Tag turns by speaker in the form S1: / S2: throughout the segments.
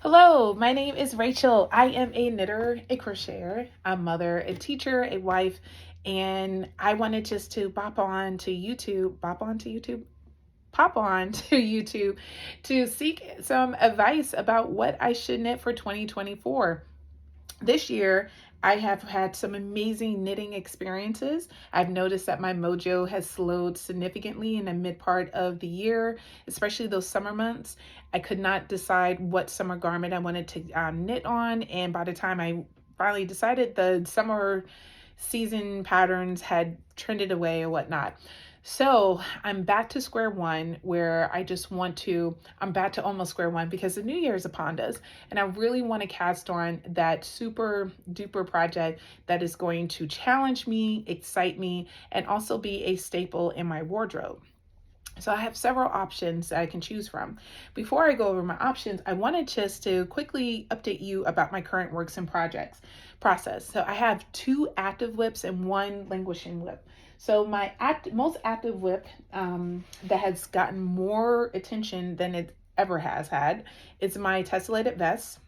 S1: Hello, my name is Rachel. I am a knitter, a crocheter, a mother, a teacher, a wife, and I wanted just to pop on to YouTube to seek some advice about what I should knit for 2024. This year, I have had some amazing knitting experiences. I've noticed that my mojo has slowed significantly in the mid part of the year, especially those summer months. I could not decide what summer garment I wanted to knit on, and by the time I finally decided, the summer season patterns had trended away or whatnot. So I'm back to square one where I'm back to almost square one because the new year is upon us. And I really want to cast on that super duper project that is going to challenge me, excite me, and also be a staple in my wardrobe. So I have several options that I can choose from. Before I go over my options, I wanted just to quickly update you about my current works and projects process. So I have two active whips and one languishing whip. So my most active whip that has gotten more attention than it ever has had is my tessellated vest.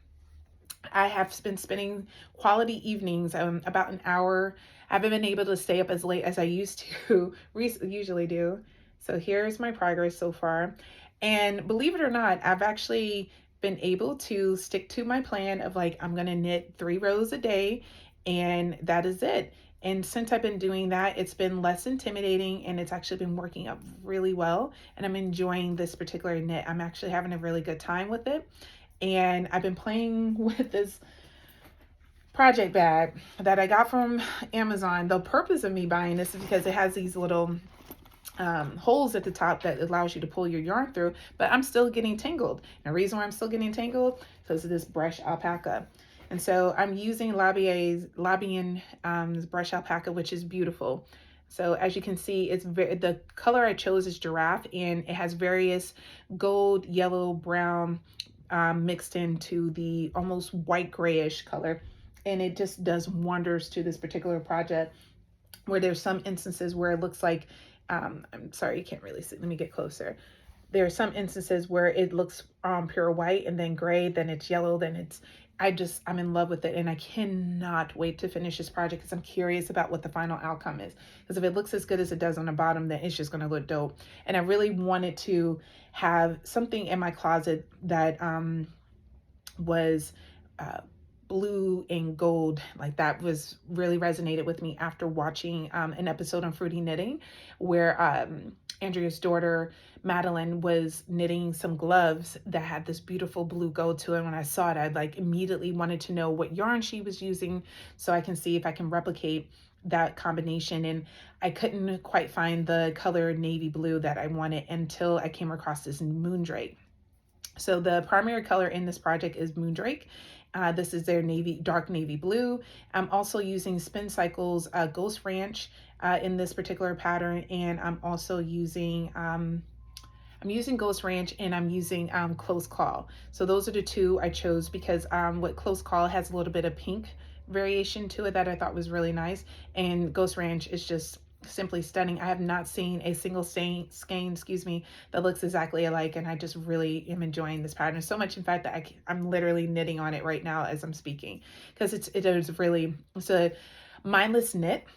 S1: I have been spending quality evenings, about an hour. I haven't been able to stay up as late as I used to usually do. So here's my progress so far. And believe it or not, I've actually been able to stick to my plan of like, I'm going to knit 3 rows a day, and that is it. And since I've been doing that, it's been less intimidating and it's actually been working out really well. And I'm enjoying this particular knit. I'm actually having a really good time with it. And I've been playing with this project bag that I got from Amazon. The purpose of me buying this is because it has these little holes at the top that allows you to pull your yarn through, but I'm still getting tangled. And the reason why I'm still getting tangled is because of this brush alpaca. And so I'm using Labian brush alpaca, which is beautiful. So as you can see, the color I chose is giraffe, and it has various gold, yellow, brown mixed into the almost white grayish color. And it just does wonders to this particular project, where there's some instances where it looks like, I'm sorry, you can't really see. Let me get closer. There are some instances where it looks pure white and then gray, then it's yellow, then I'm in love with it. And I cannot wait to finish this project because I'm curious about what the final outcome is. Because if it looks as good as it does on the bottom, then it's just going to look dope. And I really wanted to have something in my closet that was blue and gold. Like, that was really resonated with me after watching an episode on Fruity Knitting, where Andrea's daughter Madeline was knitting some gloves that had this beautiful blue gold to it. When I saw it, I like immediately wanted to know what yarn she was using so I can see if I can replicate that combination. And I couldn't quite find the color navy blue that I wanted until I came across this moondrake. So the primary color in this project is Moondrake. This is their dark navy blue. I'm also using Spin Cycles Ghost Ranch in this particular pattern, and I'm also using Ghost Ranch, and I'm using Close Call. So those are the two I chose because what Close Call has a little bit of pink variation to it that I thought was really nice, and Ghost Ranch is just simply stunning. I have not seen a single skein, that looks exactly alike, and I just really am enjoying this pattern so much, in fact, that I'm literally knitting on it right now as I'm speaking, because it's a mindless knit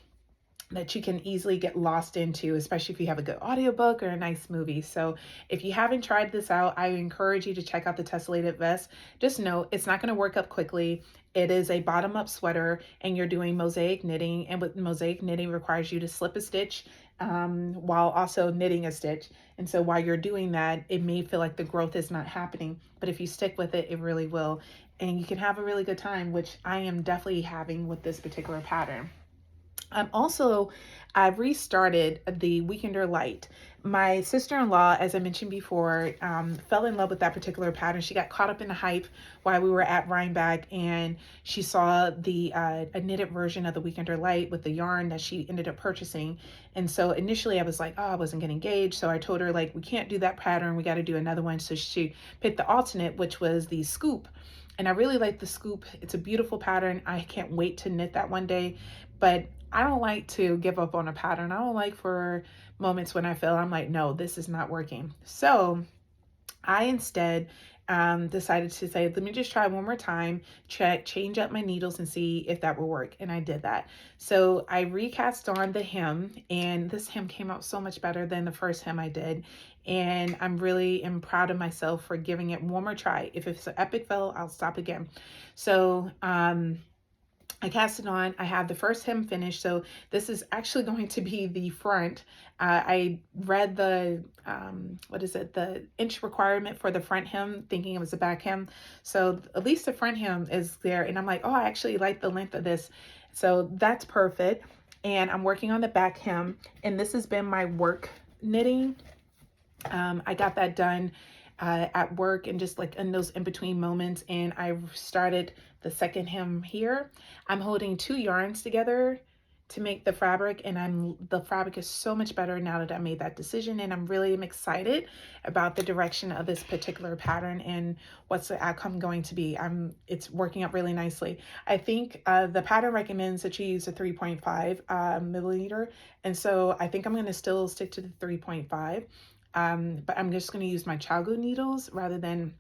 S1: that you can easily get lost into, especially if you have a good audiobook or a nice movie. So if you haven't tried this out, I encourage you to check out the tessellated vest. Just know it's not going to work up quickly. It is a bottom-up sweater, and you're doing mosaic knitting, and with mosaic knitting requires you to slip a stitch while also knitting a stitch. And so while you're doing that, it may feel like the growth is not happening, but if you stick with it, it really will. And you can have a really good time, which I am definitely having with this particular pattern. I've restarted the Weekender Light. My sister-in-law, as I mentioned before, fell in love with that particular pattern. She got caught up in the hype while we were at Rhinebeck, and she saw a knitted version of the Weekender Light with the yarn that she ended up purchasing. And so initially I was like, oh, I wasn't getting engaged. So I told her, like, we can't do that pattern. We got to do another one. So she picked the alternate, which was the Scoop. And I really like the Scoop. It's a beautiful pattern. I can't wait to knit that one day. But I don't like to give up on a pattern. I don't like for moments when I feel I'm like, no, this is not working. So I instead decided to say, let me just try one more time, change up my needles and see if that will work. And I did that. So I recast on the hem, and this hem came out so much better than the first hem I did. And I'm really am proud of myself for giving it one more try. If it's an epic fail, I'll stop again. So, I cast it on. I have the first hem finished. So this is actually going to be the front. I read the, what is it? The inch requirement for the front hem, thinking it was the back hem. So at least the front hem is there. And I'm like, oh, I actually like the length of this. So that's perfect. And I'm working on the back hem. And this has been my work knitting. I got that done at work and just like in those in between moments. And I started the second hem here. I'm holding 2 yarns together to make the fabric, and the fabric is so much better now that I made that decision, and I'm really excited about the direction of this particular pattern and what's the outcome going to be. It's working out really nicely. I think the pattern recommends that you use a 3.5 milliliter, and so I think I'm going to still stick to the 3.5. But I'm just going to use my Chago needles rather than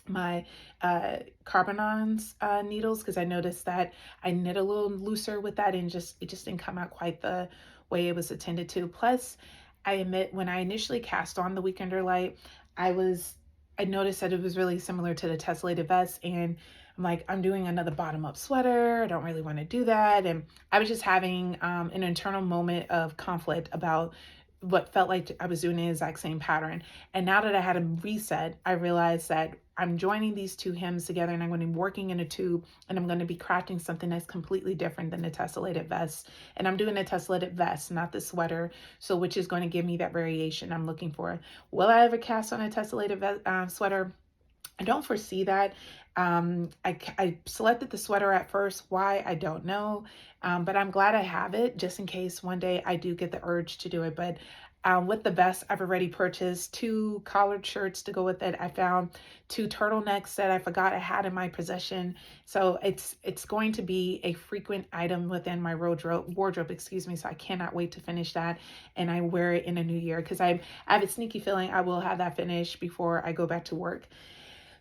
S1: my Carbonons needles, because I noticed that I knit a little looser with that, and it just didn't come out quite the way it was intended to. Plus, I admit, when I initially cast on the Weekender Light, I noticed that it was really similar to the tessellated vest, and I'm like, I'm doing another bottom up sweater. I don't really want to do that. And I was just having an internal moment of conflict about what felt like I was doing the exact same pattern. And now that I had a reset, I realized that I'm joining these 2 hems together, and I'm going to be working in a tube, and I'm going to be crafting something that's completely different than the tessellated vest. And I'm doing a tessellated vest, not the sweater, so which is going to give me that variation I'm looking for. Will I ever cast on a tessellated sweater? I don't foresee that. I selected the sweater at first. Why? I don't know. But I'm glad I have it just in case one day I do get the urge to do it. But with the vest, I've already purchased 2 collared shirts to go with it. I found 2 turtlenecks that I forgot I had in my possession. So it's going to be a frequent item within my wardrobe, excuse me. So I cannot wait to finish that, and I wear it in a new year, because I have a sneaky feeling I will have that finished before I go back to work.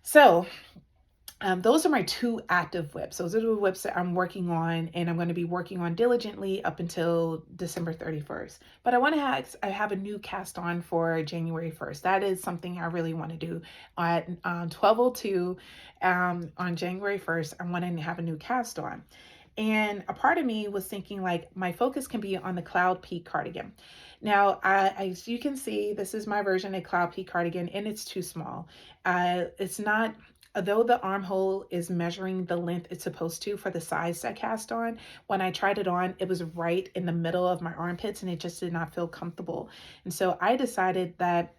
S1: So those are my 2 active WIPs. Those are the WIPs that I'm working on, and I'm going to be working on diligently up until December 31st. But I have a new cast on for January 1st. That is something I really want to do at 12:02 on January 1st. I want to have a new cast on. And a part of me was thinking, like, my focus can be on the Cloud Peak cardigan. Now, as you can see, this is my version of Cloud Peak cardigan, and it's too small. It's not, although the armhole is measuring the length it's supposed to for the size I cast on, when I tried it on, it was right in the middle of my armpits, and it just did not feel comfortable. And so I decided that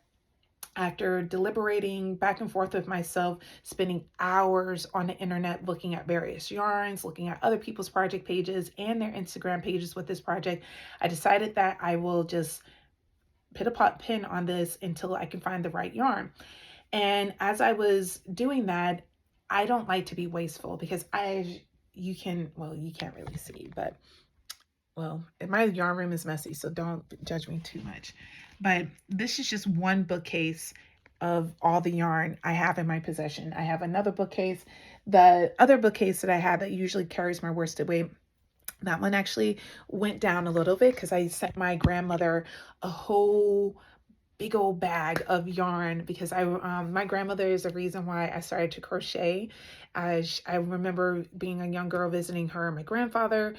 S1: after deliberating back and forth with myself, spending hours on the internet looking at various yarns, looking at other people's project pages and their Instagram pages with this project, I decided that I will just put a pin on this until I can find the right yarn. And as I was doing that, I don't like to be wasteful, because you can't really see, but well, my yarn room is messy, so don't judge me too much. But this is just one bookcase of all the yarn I have in my possession. I have another bookcase. The other bookcase that I have that usually carries my worsted weight, that one actually went down a little bit because I sent my grandmother a whole big old bag of yarn, because my grandmother is the reason why I started to crochet. I remember being a young girl visiting her and my grandfather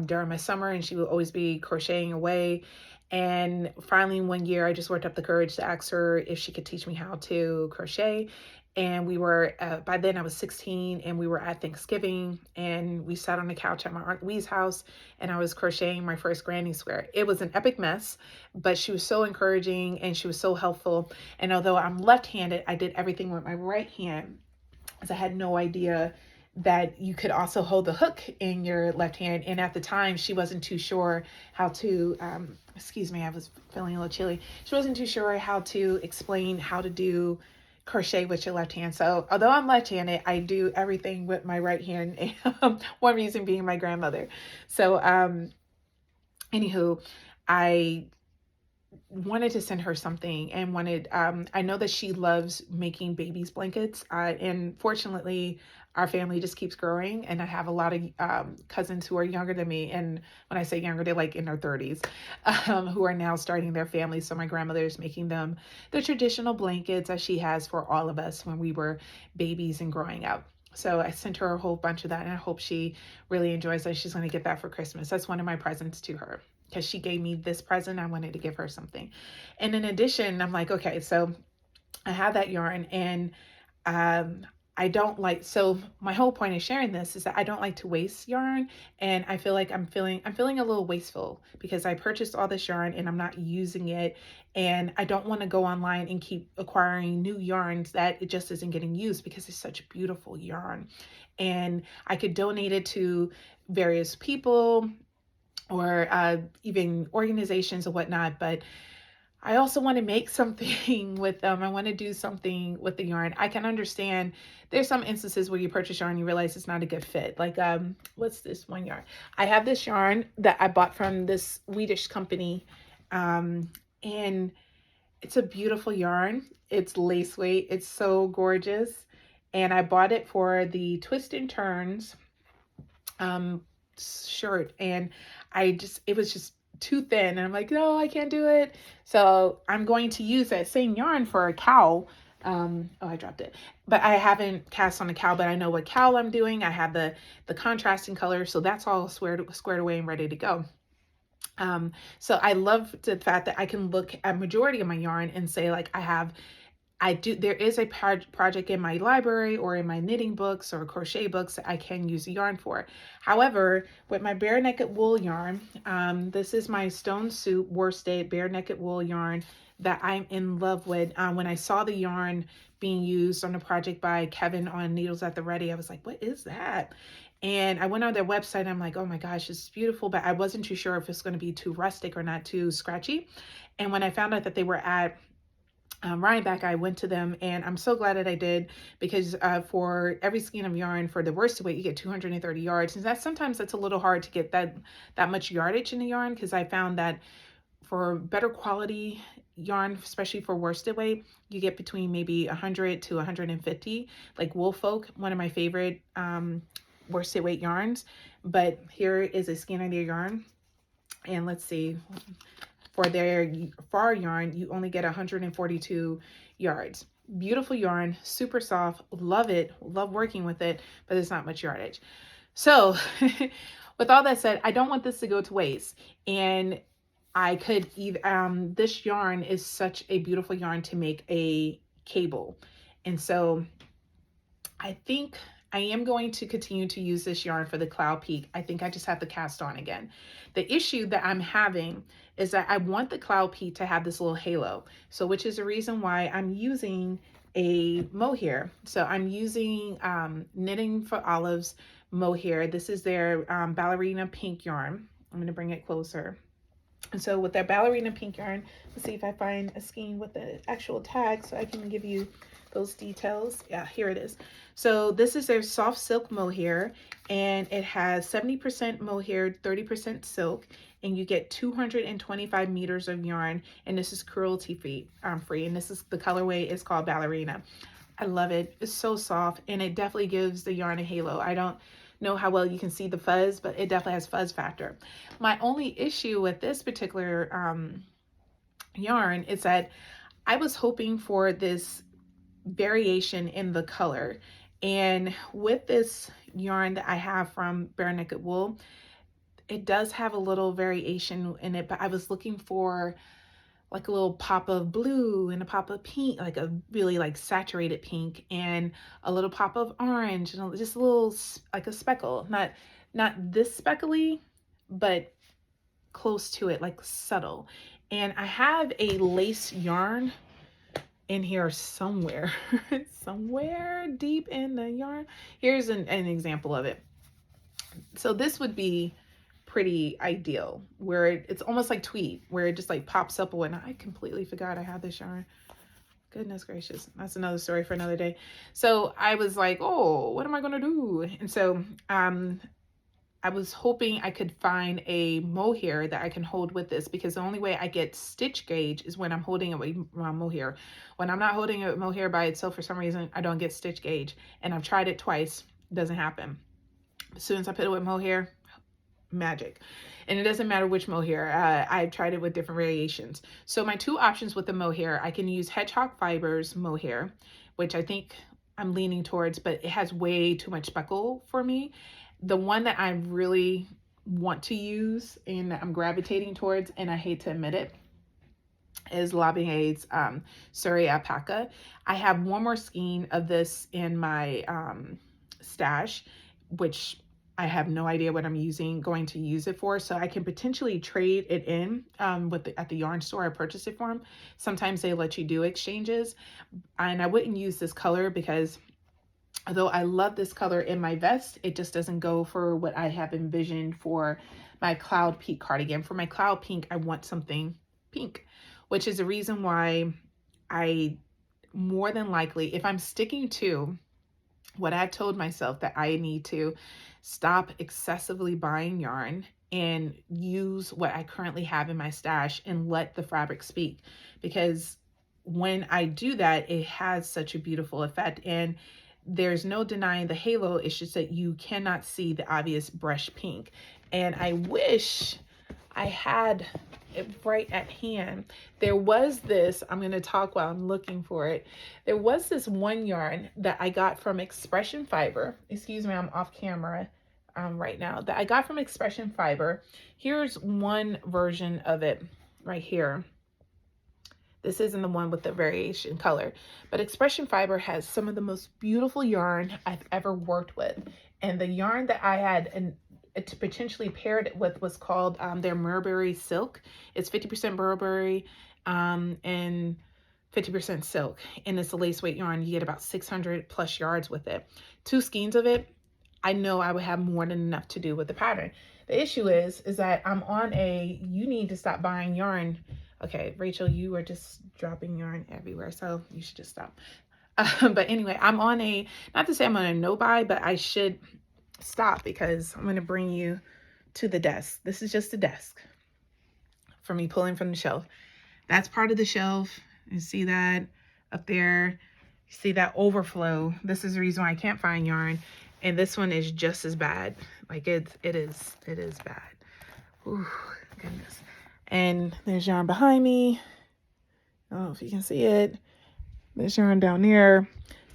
S1: during my summer, and she would always be crocheting away. And finally one year I just worked up the courage to ask her if she could teach me how to crochet. And we were, by then I was 16, and we were at Thanksgiving, and we sat on the couch at my Aunt Wee's house, and I was crocheting my first granny square. It was an epic mess, but she was so encouraging and she was so helpful. And although I'm left-handed, I did everything with my right hand, because I had no idea that you could also hold the hook in your left hand. And at the time, she wasn't too sure how to, excuse me, I was feeling a little chilly. She wasn't too sure how to explain how to do crochet with your left hand. So although I'm left-handed, I do everything with my right hand. One reason being my grandmother. So anywho, I wanted to send her something and wanted, I know that she loves making babies blankets. And fortunately, our family just keeps growing. And I have a lot of cousins who are younger than me. And when I say younger, they're like in their 30s, who are now starting their families. So my grandmother is making them the traditional blankets that she has for all of us when we were babies and growing up. So I sent her a whole bunch of that, and I hope she really enjoys that. She's going to get that for Christmas. That's one of my presents to her, because she gave me this present. I wanted to give her something. And in addition, I'm like, okay, so I have that yarn, and um, I don't like, so my whole point of sharing this is that I don't like to waste yarn. And I feel like I'm feeling a little wasteful because I purchased all this yarn and I'm not using it. And I don't want to go online and keep acquiring new yarns that it just isn't getting used, because it's such beautiful yarn. And I could donate it to various people, or even organizations or whatnot. But I also want to make something with them. I want to do something with the yarn. I can understand there's some instances where you purchase yarn, you realize it's not a good fit. Like, what's this one yarn? I have this yarn that I bought from this Swedish company. And it's a beautiful yarn. It's lace weight. It's so gorgeous. And I bought it for the Twist and Turns um shirt, and it was just too thin, and I'm like, no, I can't do it. So I'm going to use that same yarn for a cowl. Oh, I dropped it, but I haven't cast on a cowl, but I know what cowl I'm doing. I have the contrasting color, so that's all squared away and ready to go. So I love the fact that I can look at majority of my yarn and say, like, there is a project in my library or in my knitting books or crochet books that I can use the yarn for. However, with my bare naked wool yarn, this is my Stone Soup worsted bare naked wool yarn that I'm in love with. When I saw the yarn being used on a project by Kevin on Needles at the Ready, I was like, what is that? And I went on their website and I'm like, oh my gosh, it's beautiful, but I wasn't too sure if it's going to be too rustic or not too scratchy. And when I found out that they were at Rhinebeck, I went to them, and I'm so glad that I did, because for every skein of yarn for the worsted weight, you get 230 yards. And sometimes that's a little hard to get that much yardage in the yarn, because I found that for better quality yarn, especially for worsted weight, you get between maybe 100 to 150, like Woolfolk, one of my favorite worsted weight yarns. But here is a skein of their yarn, and let's see. For their far yarn, you only get 142 yards. Beautiful yarn, super soft, love it, love working with it, but there's not much yardage. So with all that said, I don't want this to go to waste. And I could even, this yarn is such a beautiful yarn to make a cable. And so I think I am going to continue to use this yarn for the Cloud Peak. I think I just have to cast on again. The issue that I'm having is that I want the Cloud Peak to have this little halo. So, which is the reason why I'm using a mohair. So I'm using Knitting for Olive's mohair. This is their ballerina pink yarn. I'm going to bring it closer. And so with that ballerina pink yarn, let's see if I find a skein with the actual tag so I can give you those details. Yeah, here it is. So this is their soft silk mohair, and it has 70% mohair, 30% silk, and you get 225 meters of yarn, and this is cruelty free, and this is the colorway is called Ballerina. I love it. It's so soft, and it definitely gives the yarn a halo. I don't know how well you can see the fuzz, but it definitely has fuzz factor. My only issue with this particular yarn is that I was hoping for this variation in the color. And with this yarn that I have from Bare Naked Wool, it does have a little variation in it, but I was looking for like a little pop of blue and a pop of pink, like a really like saturated pink, and a little pop of orange, and just a little like a speckle, not this speckly, but close to it, like subtle. And I have a lace yarn in here somewhere, somewhere deep in the yarn. Here's an example of it. So this would be pretty ideal, where it's almost like tweed, where it just like pops up. And I completely forgot I had this yarn. Goodness gracious, that's another story for another day. So I was like, oh, what am I gonna do? And so I was hoping I could find a mohair that I can hold with this, because the only way I get stitch gauge is when I'm holding it with my mohair. When I'm not holding it with mohair by itself, for some reason, I don't get stitch gauge. And I've tried it twice. It doesn't happen. As soon as I put it with mohair, magic. And it doesn't matter which mohair. I've tried it with different variations. So my two options with the mohair, I can use Hedgehog Fibers mohair, which I think I'm leaning towards, but it has way too much speckle for me. The one that I really want to use and that I'm gravitating towards, and I hate to admit it, is Labia's Surrey Alpaca. I have one more skein of this in my stash, which I have no idea what I'm going to use it for. So I can potentially trade it in at the yarn store I purchased it from. Sometimes they let you do exchanges. And I wouldn't use this color because although I love this color in my vest, it just doesn't go for what I have envisioned for my Cloud Pink cardigan. For my Cloud Pink, I want something pink, which is the reason why I more than likely, if I'm sticking to what I've told myself, that I need to stop excessively buying yarn and use what I currently have in my stash and let the fabric speak. Because when I do that, it has such a beautiful effect. And there's no denying the halo. It's just that you cannot see the obvious brush pink. And I wish I had it right at hand. There was this, I'm going to talk while I'm looking for it. There was this one yarn that I got from Expression Fiber. Excuse me, I'm off camera right now. That I got from Expression Fiber. Here's one version of it right here. This isn't the one with the variation color, but Expression Fiber has some of the most beautiful yarn I've ever worked with. And the yarn that I had to potentially paired it with was called their Burberry Silk. It's 50% Burberry and 50% silk. And it's a lace weight yarn. You get about 600 plus yards with it. 2 skeins of it, I know I would have more than enough to do with the pattern. The issue is that I'm on you need to stop buying yarn. Okay, Rachel, you are just dropping yarn everywhere, so you should just stop. But anyway, I'm on not to say I'm on a no buy, but I should stop because I'm going to bring you to the desk. This is just a desk for me pulling from the shelf. That's part of the shelf. You see that up there? You see that overflow? This is the reason why I can't find yarn. And this one is just as bad. Like it is bad. Ooh, goodness. And there's yarn behind me. I don't know if you can see it. There's yarn down there.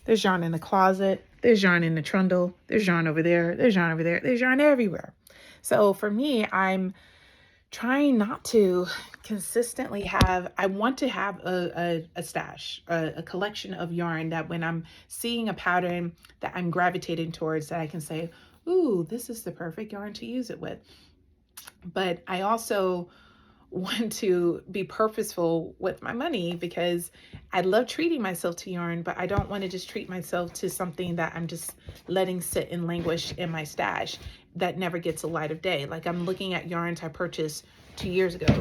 S1: There's yarn in the closet. There's yarn in the trundle. There's yarn over there. There's yarn over there. There's yarn everywhere. So for me, I'm trying not to consistently I want to have a stash, a collection of yarn that when I'm seeing a pattern that I'm gravitating towards, that I can say, ooh, this is the perfect yarn to use it with. But I also want to be purposeful with my money because I love treating myself to yarn, but I don't want to just treat myself to something that I'm just letting sit and languish in my stash that never gets a light of day. Like I'm looking at yarns I purchased 2 years ago.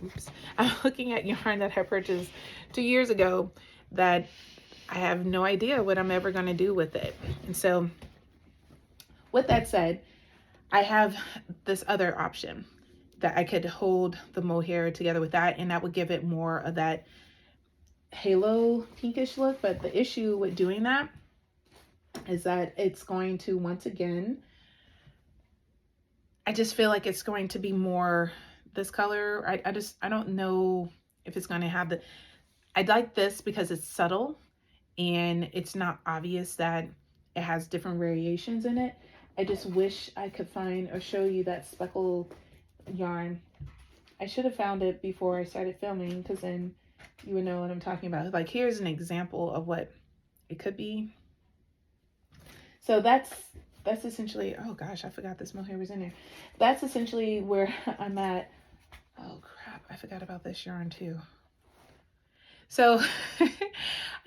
S1: Oops. I'm looking at yarn that I purchased 2 years ago that I have no idea what I'm ever going to do with it. And so with that said, I have this other option that I could hold the mohair together with that, and that would give it more of that halo pinkish look. But the issue with doing that is that it's going to, once again, I just feel like it's going to be more this color. I don't know if it's going to have I like this because it's subtle and it's not obvious that it has different variations in it. I just wish I could find or show you that speckled yarn. I should have found it before I started filming because then you would know what I'm talking about. Like here's an example of what it could be. So that's essentially, oh gosh, I forgot this mohair was in there. That's essentially where I'm at. Oh crap, I forgot about this yarn too. So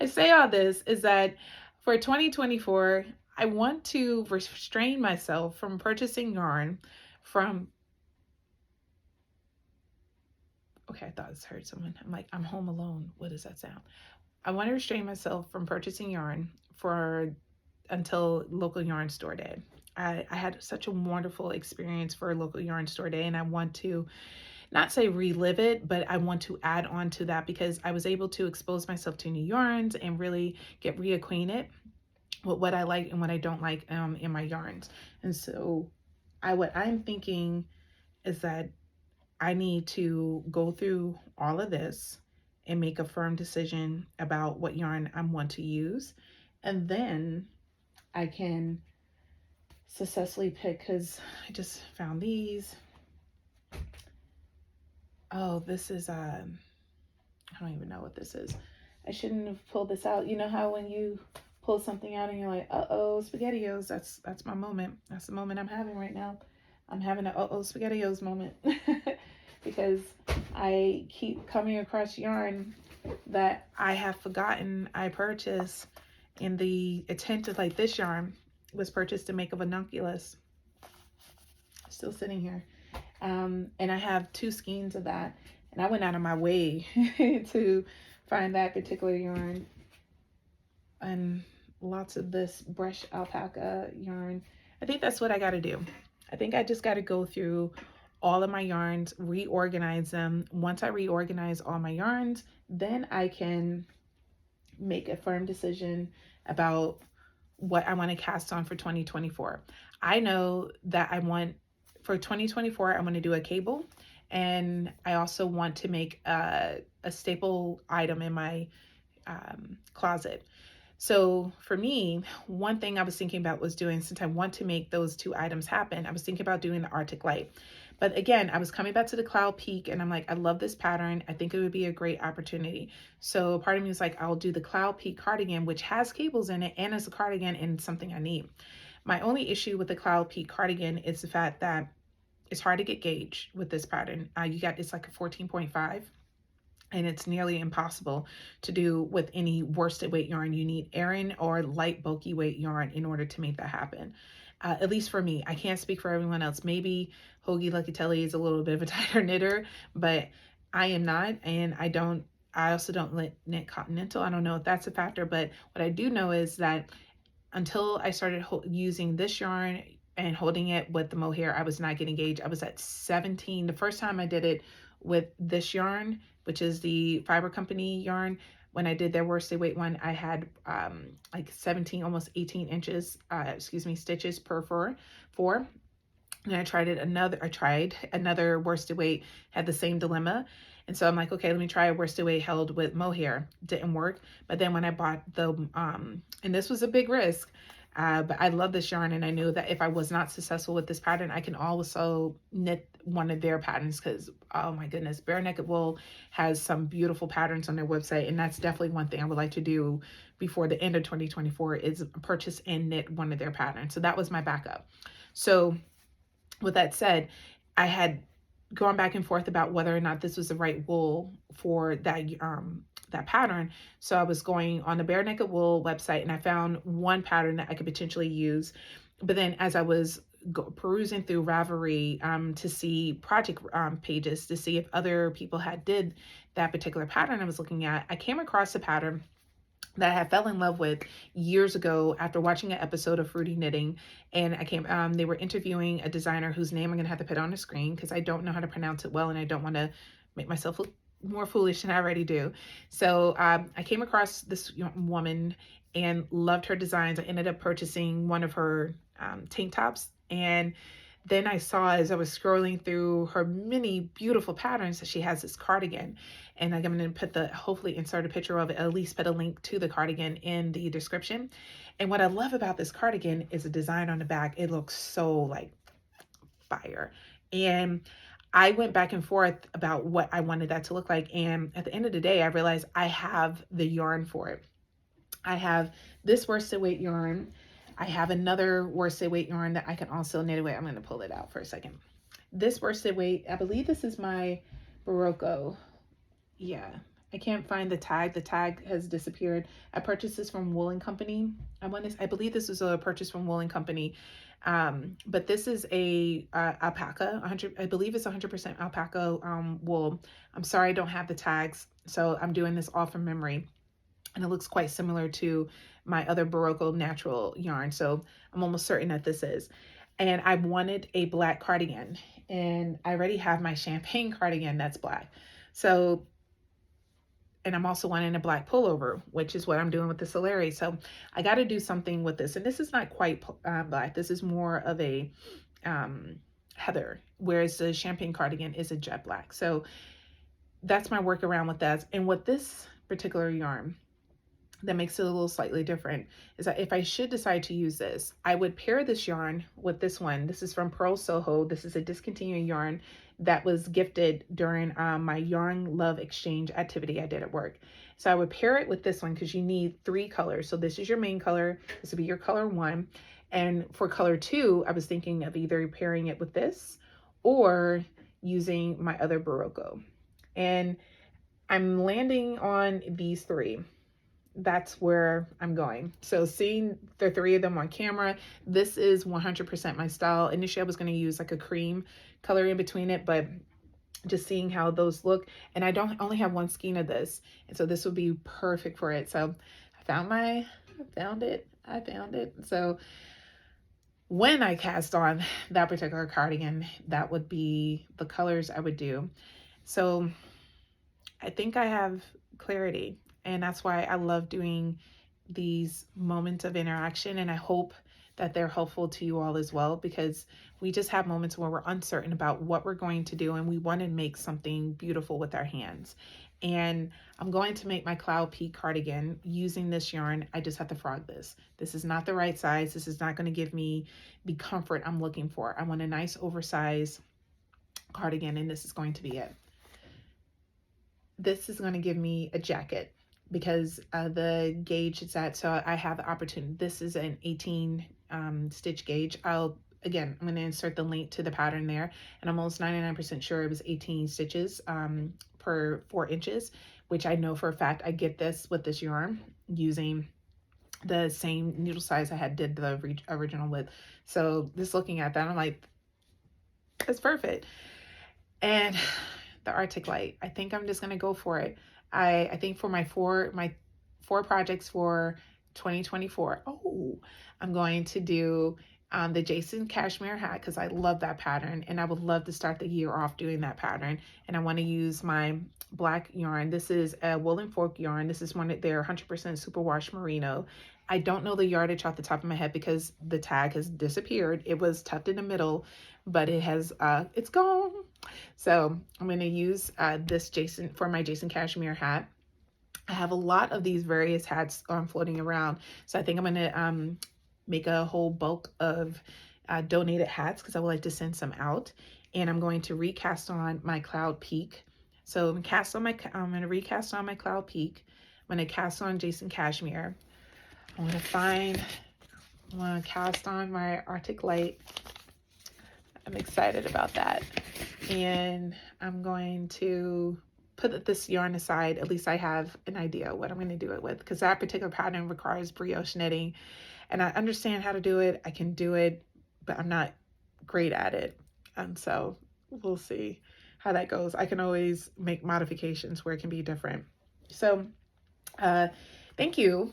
S1: I say all this is that for 2024, I want to restrain myself from purchasing yarn from, okay, I thought I heard someone. I'm like, I'm home alone. What does that sound? I want to restrain myself from purchasing yarn until local yarn store day. I had such a wonderful experience for a local yarn store day, and I want to not say relive it, but I want to add on to that because I was able to expose myself to new yarns and really get reacquainted with what I like and what I don't like in my yarns. And so what I'm thinking is that I need to go through all of this and make a firm decision about what yarn I want to use. And then I can successfully pick, because I just found these. Oh, this is I don't even know what this is. I shouldn't have pulled this out. You know how when you pull something out and you're like, uh-oh, spaghettios. That's my moment. That's the moment I'm having right now. I'm having an uh-oh, spaghettios moment. Because I keep coming across yarn that I have forgotten I purchased in the attempt to, like, this yarn was purchased to make a ranunculus. Still sitting here. And I have 2 skeins of that. And I went out of my way to find that particular yarn. And lots of this brush alpaca yarn. I think that's what I got to do. I think I just got to go through all of my yarns, reorganize them. Once I reorganize all my yarns, then I can make a firm decision about what I want to cast on for 2024. I know that for 2024, I want to do a cable, and I also want to make a staple item in my closet. So for me, one thing I was thinking about was doing, since I want to make those 2 items happen, I was thinking about doing the Arctic Light. But again, I was coming back to the Cloud Peak and I'm like, I love this pattern. I think it would be a great opportunity. So part of me was like, I'll do the Cloud Peak cardigan, which has cables in it and it's a cardigan and something I need. My only issue with the Cloud Peak cardigan is the fact that it's hard to get gauge with this pattern. It's like a 14.5. And it's nearly impossible to do with any worsted weight yarn. You need Aran or light bulky weight yarn in order to make that happen. At least for me. I can't speak for everyone else. Maybe Hoagie Locatelli is a little bit of a tighter knitter, but I am not, and I also don't knit continental. I don't know if that's a factor, but what I do know is that until I started using this yarn and holding it with the mohair, I was not getting gauge. I was at 17. The first time I did it with this yarn, which is the Fiber Company yarn, when I did their worsted weight one, I had like 17, almost 18 inches, stitches per four. And I tried another worsted weight, had the same dilemma. And so I'm like, okay, let me try a worsted weight held with mohair. Didn't work. But then when I bought and this was a big risk, but I love this yarn, and I knew that if I was not successful with this pattern, I can also knit one of their patterns, because, oh my goodness, Bare Naked Wool has some beautiful patterns on their website, and that's definitely one thing I would like to do before the end of 2024 is purchase and knit one of their patterns. So that was my backup. So with that said, I had gone back and forth about whether or not this was the right wool for that pattern. So I was going on the Bare Naked Wool website and I found one pattern that I could potentially use. But then as I was perusing through Ravelry to see project pages to see if other people had did that particular pattern I was looking at, I came across a pattern that I had fell in love with years ago after watching an episode of Fruity Knitting. And they were interviewing a designer whose name I'm going to have to put on the screen because I don't know how to pronounce it well and I don't want to make myself look more foolish than I already do. So I came across this woman and loved her designs. I ended up purchasing one of her tank tops, and then I saw, as I was scrolling through her many beautiful patterns, that she has this cardigan. And I'm going to hopefully insert a picture of it, at least put a link to the cardigan in the description. And what I love about this cardigan is the design on the back. It looks so like fire. And I went back and forth about what I wanted that to look like. And at the end of the day, I realized I have the yarn for it. I have this worsted weight yarn. I have another worsted weight yarn that I can also knit away. I'm going to pull it out for a second. This worsted weight, I believe this is my Barocco. Yeah, I can't find the tag. The tag has disappeared. I purchased this from Wool & Company. I believe this was a purchase from Wool & Company. But this is a alpaca. I believe it's 100% alpaca wool. I'm sorry I don't have the tags, so I'm doing this all from memory. And it looks quite similar to my other Barocco natural yarn. So I'm almost certain that this is. And I wanted a black cardigan, and I already have my champagne cardigan that's black. So, and I'm also wanting a black pullover, which is what I'm doing with the Solari. So I got to do something with this. And this is not quite black. This is more of a heather, whereas the champagne cardigan is a jet black. So that's my workaround with that. And with this particular yarn, that makes it a little slightly different is that if I should decide to use this, I would pair this yarn with this one. This is from Pearl Soho. This is a discontinued yarn that was gifted during my Yarn Love Exchange activity I did at work. So I would pair it with this one because you need 3 colors. So this is your main color. This would be your color 1. And for color 2, I was thinking of either pairing it with this or using my other Barocco. And I'm landing on these 3. That's where I'm going. So seeing the 3 of them on camera, this is 100% my style. Initially, I was going to use like a cream color in between it, but just seeing how those look, and I don't only have one skein of this, and so this would be perfect for it. So I found it. So when I cast on that particular cardigan, that would be the colors I would do. So I think I have clarity. And that's why I love doing these moments of interaction. And I hope that they're helpful to you all as well, because we just have moments where we're uncertain about what we're going to do and we want to make something beautiful with our hands. And I'm going to make my Cloud Peak cardigan using this yarn. I just have to frog this. This is not the right size. This is not going to give me the comfort I'm looking for. I want a nice oversized cardigan, and this is going to be it. This is going to give me a jacket because the gauge it's at, so I have the opportunity. This is an 18 stitch gauge. I'm going to insert the link to the pattern there, and I'm almost 99% sure it was 18 stitches per 4 inches, which I know for a fact I get this with this yarn using the same needle size I had did the original with. So just looking at that, I'm like, that's perfect. And the Arctic Light, I think I'm just going to go for it. I think for my four projects for 2024, I'm going to do the Jason Cashmere hat because I love that pattern, and I would love to start the year off doing that pattern. And I want to use my black yarn. This is a Woolen Fork yarn. This is one of their 100% superwash merino. I don't know the yardage off the top of my head because the tag has disappeared. It was tucked in the middle, but it has it's gone. So I'm going to use this Jason for my Jason Cashmere hat. I have a lot of these various hats floating around, so I think I'm going to make a whole bulk of donated hats because I would like to send some out. And I'm going to recast on my Cloud Peak. So I'm going to recast on my Cloud Peak. I'm going to cast on Jason Cashmere. I'm going to cast on my Arctic Light. I'm excited about that. And I'm going to put this yarn aside. At least I have an idea what I'm going to do it with, because that particular pattern requires brioche knitting, and I understand how to do it. I can do it, but I'm not great at it. And so we'll see how that goes. I can always make modifications where it can be different. So thank you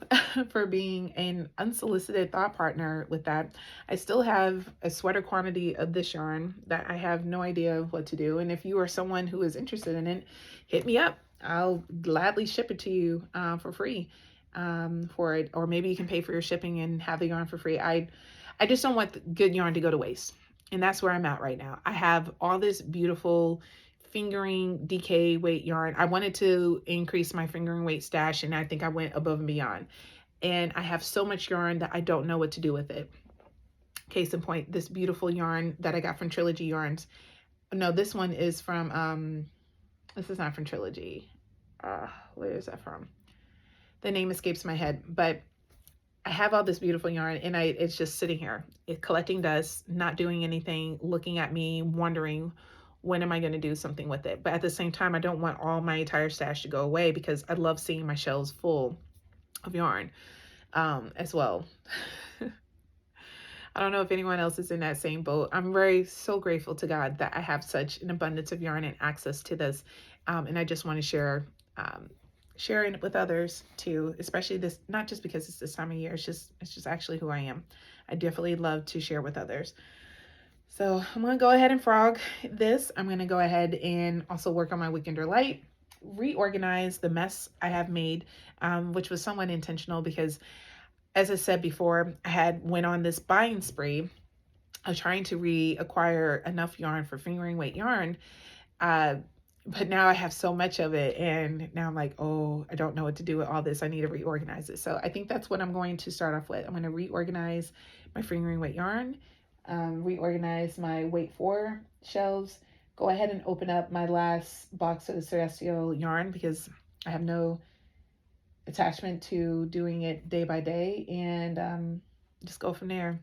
S1: for being an unsolicited thought partner with that. I still have a sweater quantity of this yarn that I have no idea what to do. And if you are someone who is interested in it, hit me up. I'll gladly ship it to you for free for it. Or maybe you can pay for your shipping and have the yarn for free. I just don't want good yarn to go to waste. And that's where I'm at right now. I have all this beautiful fingering DK weight yarn. I wanted to increase my fingering weight stash, and I think I went above and beyond. And I have so much yarn that I don't know what to do with it. Case in point, this beautiful yarn that I got from Trilogy Yarns. No, this one is from, this is not from Trilogy. Where is that from? The name escapes my head, but I have all this beautiful yarn, and it's just sitting here, collecting dust, not doing anything, looking at me, wondering, when am I going to do something with it? But at the same time, I don't want all my entire stash to go away because I love seeing my shelves full of yarn as well. I don't know if anyone else is in that same boat. I'm so grateful to God that I have such an abundance of yarn and access to this. And I just want to share sharing it with others too, especially this, not just because it's this time of year, it's just actually who I am. I definitely love to share with others. So I'm gonna go ahead and frog this. I'm gonna go ahead and also work on my weekender light, reorganize the mess I have made, which was somewhat intentional because, as I said before, I had went on this buying spree of trying to reacquire enough yarn for fingering weight yarn. Uh, but now I have so much of it, and now I'm like, oh, I don't know what to do with all this. I need to reorganize it. So I think that's what I'm going to start off with. I'm going to reorganize my fingering weight yarn, reorganize my weight 4 shelves, go ahead and open up my last box of the Celestial yarn because I have no attachment to doing it day by day, and just go from there.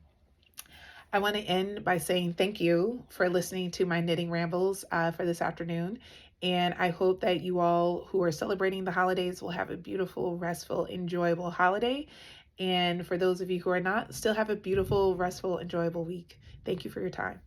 S1: I want to end by saying thank you for listening to my knitting rambles for this afternoon. And I hope that you all who are celebrating the holidays will have a beautiful, restful, enjoyable holiday. And for those of you who are not, still have a beautiful, restful, enjoyable week. Thank you for your time.